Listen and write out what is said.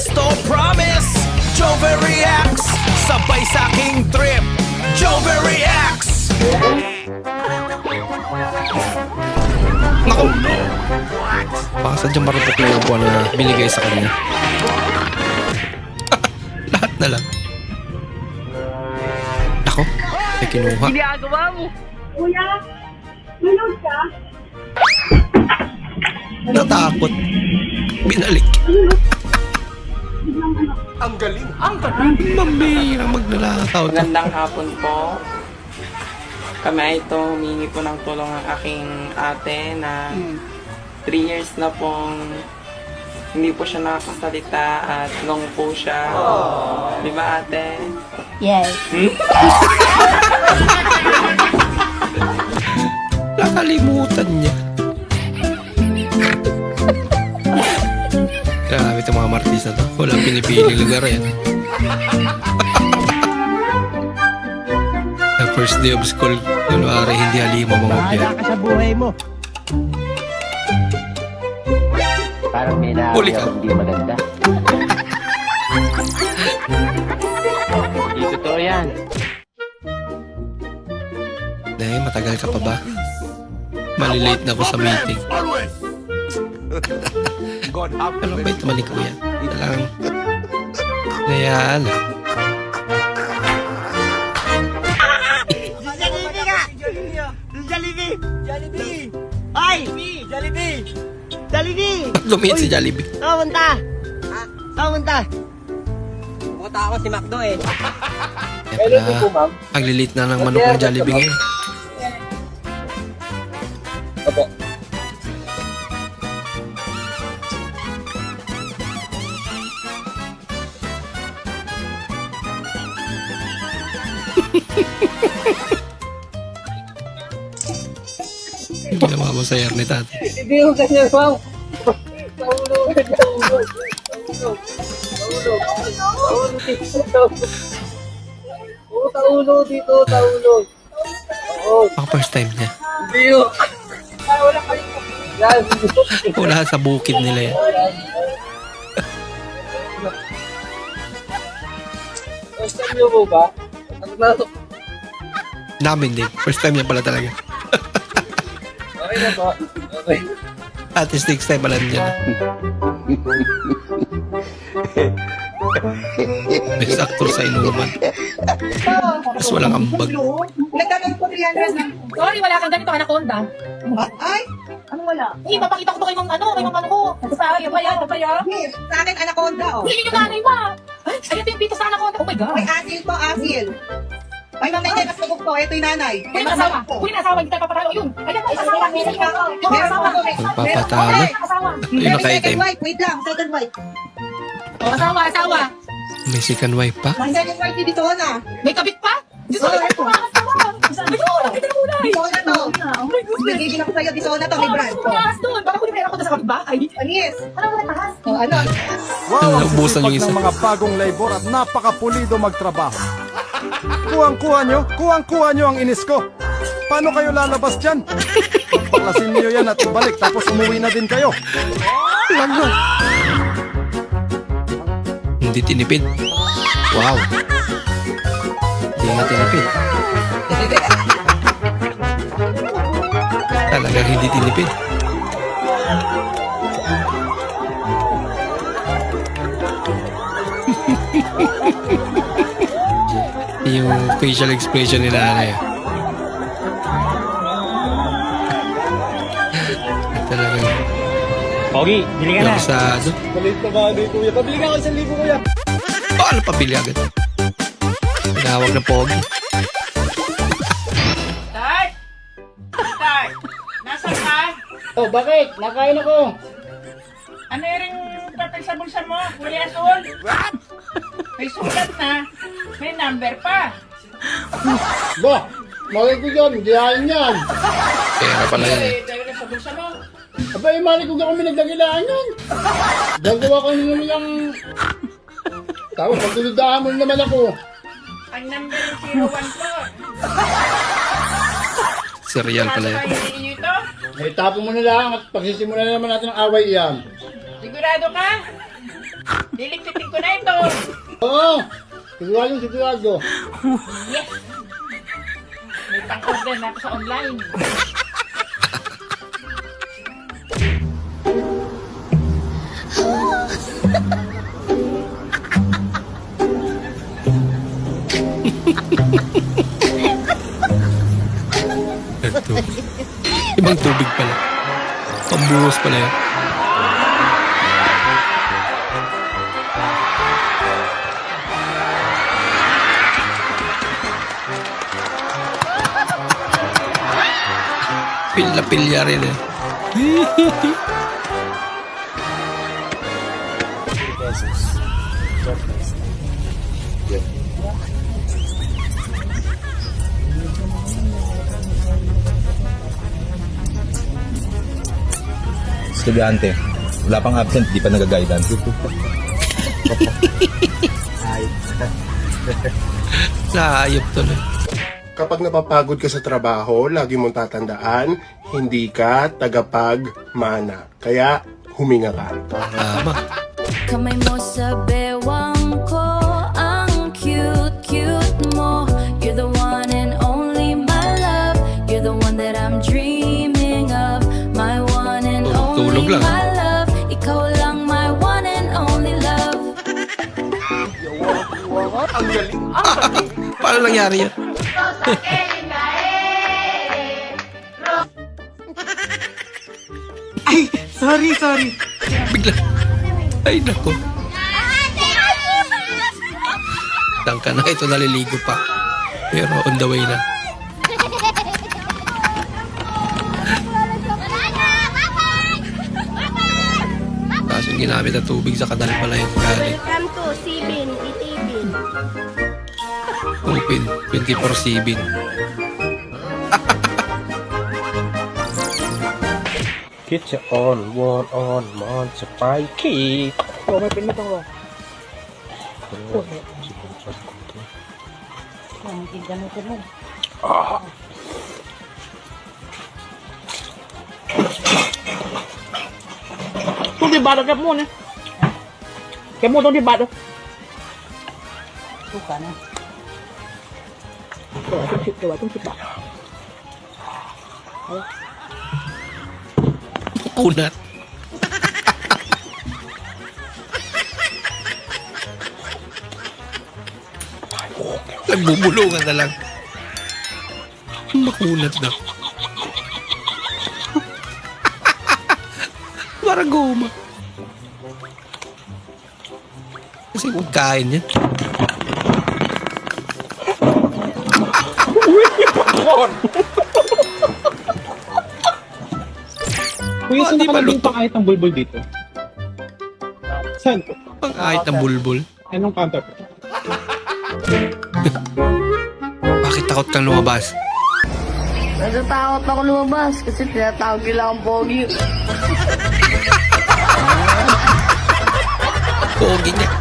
Esto promise, Jover reacts. Sabay sa aking trip, Jover reacts. Naku! Baka sadyang marupok na yung buwan na binigay sa kanya. Lahat na lang. Ako, may kinuha. Ginagawa mo. Kuya, manood ka? Natakot. Binalik. Ang galing. Mambihirang magnanakaw to. Magandang hapon po. Kami ay ito, humingi po ng tulong ng aking ate na 3 years na pong hindi po siya nakakasalita at long po siya. Di ba ate? Yes. Nakalimutan niya. Grabe itong mga martis na to. Walang pinipiling lugar yan. The first day of school, kunwari hindi halima mga biyan. Bahala ka sa buhay mo. Parang may Huli naamoy ka. ako hindi maganda. Hindi totoo yan. Nay, matagal ka pa ba? Malilate na ako sa meeting. God have Ano ba ito mali ko yan? Ito lang. Ayan. Jollibee! Jollibee! Ay! Jollibee! Jollibee! Lumit si Jollibee. Saan punta? Saan punta? Pumunta ako si Macdo eh. Kaya pala, ang lilit na ng manok ng Jollibee ngayon. Opo. Hindi na makamasayar ni tatay. Hindi yung kanya, wow! Sa ulo! Sa ulo! Sa ulo dito, sa ulo. Oo, Baka first time niya. hindi yun. Yan. Wala sa bukid nila yan. First time nyo mo ba? Ano na to? Namin din. First time niya pala talaga. Okay na po. Okay. At least next time alam niya na. Best actor sa inuman. Mas walang ambag. Nagtanong ko 300 na. Sorry, wala kang ganito, anaconda. Ay! Anong wala? Hindi, papakita ko to kay ma'am, kay ma'am ko. Sa papaya. Yes, sa akin anaconda, oh. Hindi yung nanay mo. Ay, ito yung pito sa anaconda. Oh my God. May asil to, asil. Ay, mamay na nasugog to. Ito yung nanay. Kunin na asawa. Kunin na asawa, hindi tayo papatalo. Yun. Ayan, asawa. Yung asawa. Magpapatalo. Asawa. Yung Second nakaitim. wife, wait lang. Second wife. Asawa. May second wife pa. May second wife ni dito na. May kabit pa? Diyos ko, ito mga asawa. Ayun, nakita na muna. Dito na to. Oh my goodness. Nagiging ako sa'yo, dito na to. May brand. Tumaas doon. Baka kunin meron ko sa kapitbahay. Yes. Ano ba taas? O, ano? Wow, ang Naubusan yung sisipag isa. ng mga bagong labor at napakapulido magtrabaho. Kuhang-kuha nyo ang inis ko. Paano kayo lalabas dyan? Pagpaklasin nyo yan at ibalik tapos umuwi na din kayo. Lago. Hindi tinipid. Wow. Hindi nga tinipid. Talagang hindi tinipid. Yung facial expression nila ano yun. Talagang Pogi, bili ka na. labsado. Malit na bagay, kuya. Pabili ka ako 1,000, kuya. Paano pabili agad? Tinawag na pogi. Tay! Tay! Nasaan ka? Oh, bakit? Nakain ako. Ano yung papel sa bulsa mo? Kuya Sol? What? May sulat na. May number pa. Ba, malay ko yan. Diyahin yan. Pera pala yun eh. Dahil sa bulsa mo. Aba, imali ko na kami nagdagilaan yan. Gagawa ko nyo nilang... Tapos, magtuludahan mo naman ako. Ang number yung 01 po. Serial pala Nasa yun. kayo ninyo ito? Eh, tapo mo na lang at pagsisimulan na naman natin ang away yan. Sigurado ka? Liligpitin ko na ito. Oo! Sigurado, sigurado. Yes. May pang-order na ako sa online. Ito. Ibang tubig pala. Pambuhos pala yun. Pilya rin eh. Estudyante, wala pang absent, di pa nag-guidance. Naayop tuloy. Kapag napapagod ka sa trabaho, lagi mong tatandaan, hindi ka tagapagmana. Kaya, huminga ka. Tama. Kamay mo sa bewang ko, ang cute mo. You're the one and only my love. You're the one that I'm dreaming of. My one and only Tulog lang. my love. Ikaw lang my one and only love. Ang galing! Paano nangyari yan? Sorry. Bigla. Ay, nako. Tangka na ito, naliligo pa. Pero on the way na. Tapos yung ginamit na tubig sa kanal pala yung galing. Welcome to Sibin, Itibin. Open 24/7. Kitchen on, one on, mon, spiky. Oh, may pinatong ko. Ang tignan ko mo. Itong dibado ka muna. Kaya mo itong dibado. Suka na. Itong sipa. Kunat. Nagbubulungan na lang. Makunat na. Para goma. Kasi kung kain yan. Kuya, saan Di ba nakalagay luto? pa kahit ng bulbul dito? Saan? Pang-ahit ng bulbul. Anong counter? Bakit takot kang lumabas? Natatakot ako lumabas kasi tinatawag nila ang pogi. Pogi niya.